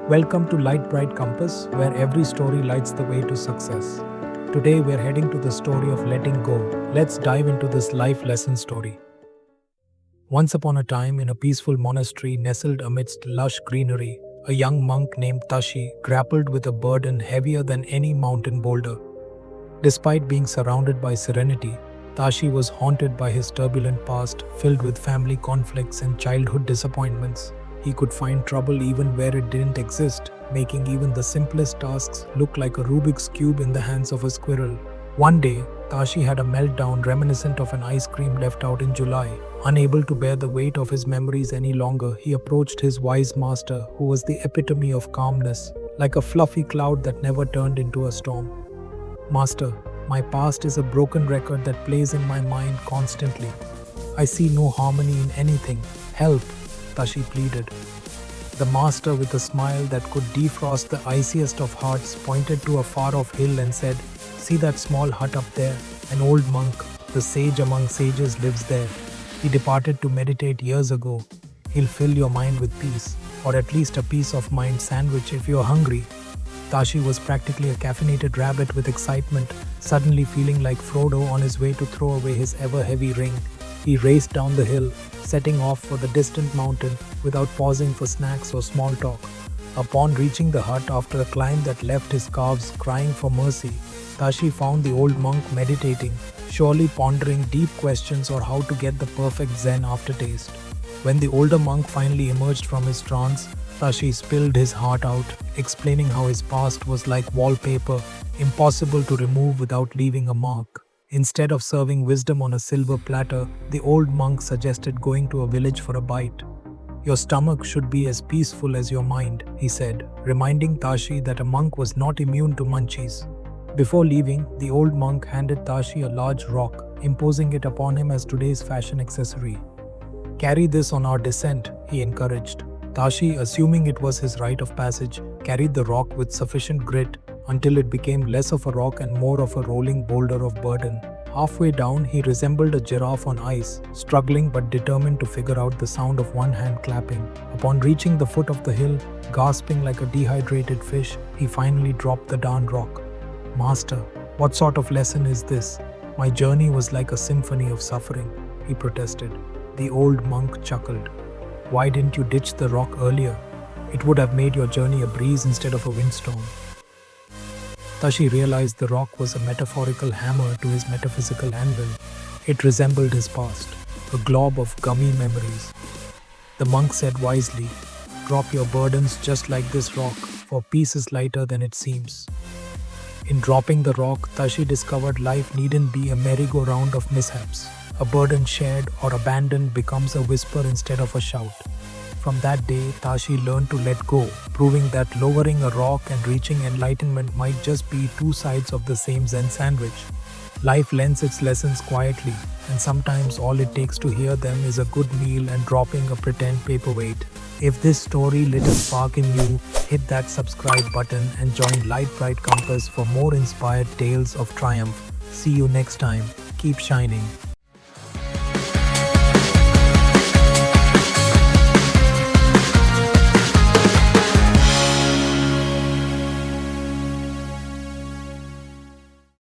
Welcome to Light Bright Compass, where every story lights the way to success. Today we're heading to the story of letting go. Let's dive into this life lesson story. Once upon a time, in a peaceful monastery nestled amidst lush greenery, a young monk named Tashi grappled with a burden heavier than any mountain boulder. Despite being surrounded by serenity, Tashi was haunted by his turbulent past, filled with family conflicts and childhood disappointments. He could find trouble even where it didn't exist, making even the simplest tasks look like a Rubik's Cube in the hands of a squirrel. One day, Tashi had a meltdown reminiscent of an ice cream left out in July. Unable to bear the weight of his memories any longer, he approached his wise master, who was the epitome of calmness, like a fluffy cloud that never turned into a storm. Master, my past is a broken record that plays in my mind constantly. I see no harmony in anything. Help, Tashi pleaded. The master, with a smile that could defrost the iciest of hearts, pointed to a far-off hill and said, "See that small hut up there? An old monk, the sage among sages, lives there. He departed to meditate years ago. He'll fill your mind with peace, or at least a piece of mind sandwich if you're hungry." Tashi was practically a caffeinated rabbit with excitement, suddenly feeling like Frodo on his way to throw away his ever-heavy ring. He raced down the hill, setting off for the distant mountain without pausing for snacks or small talk. Upon reaching the hut after a climb that left his calves crying for mercy, Tashi found the old monk meditating, surely pondering deep questions or how to get the perfect Zen aftertaste. When the older monk finally emerged from his trance, Tashi spilled his heart out, explaining how his past was like wallpaper, impossible to remove without leaving a mark. Instead of serving wisdom on a silver platter, the old monk suggested going to a village for a bite. "Your stomach should be as peaceful as your mind," he said, reminding Tashi that a monk was not immune to munchies. Before leaving, the old monk handed Tashi a large rock, imposing it upon him as today's fashion accessory. "Carry this on our descent," he encouraged. Tashi, assuming it was his rite of passage, carried the rock with sufficient grit until it became less of a rock and more of a rolling boulder of burden. Halfway down, he resembled a giraffe on ice, struggling but determined to figure out the sound of one hand clapping. Upon reaching the foot of the hill, gasping like a dehydrated fish, he finally dropped the darn rock. "Master, what sort of lesson is this? My journey was like a symphony of suffering," he protested. The old monk chuckled. "Why didn't you ditch the rock earlier? It would have made your journey a breeze instead of a windstorm." Tashi realized the rock was a metaphorical hammer to his metaphysical anvil. It resembled his past, a glob of gummy memories. The monk said wisely, "Drop your burdens just like this rock, for peace is lighter than it seems." In dropping the rock, Tashi discovered life needn't be a merry-go-round of mishaps. A burden shared or abandoned becomes a whisper instead of a shout. From that day, Tashi learned to let go, proving that lowering a rock and reaching enlightenment might just be two sides of the same Zen sandwich. Life lends its lessons quietly, and sometimes all it takes to hear them is a good meal and dropping a pretend paperweight. If this story lit a spark in you, hit that subscribe button and join Light Bright Compass for more inspired tales of triumph. See you next time. Keep shining.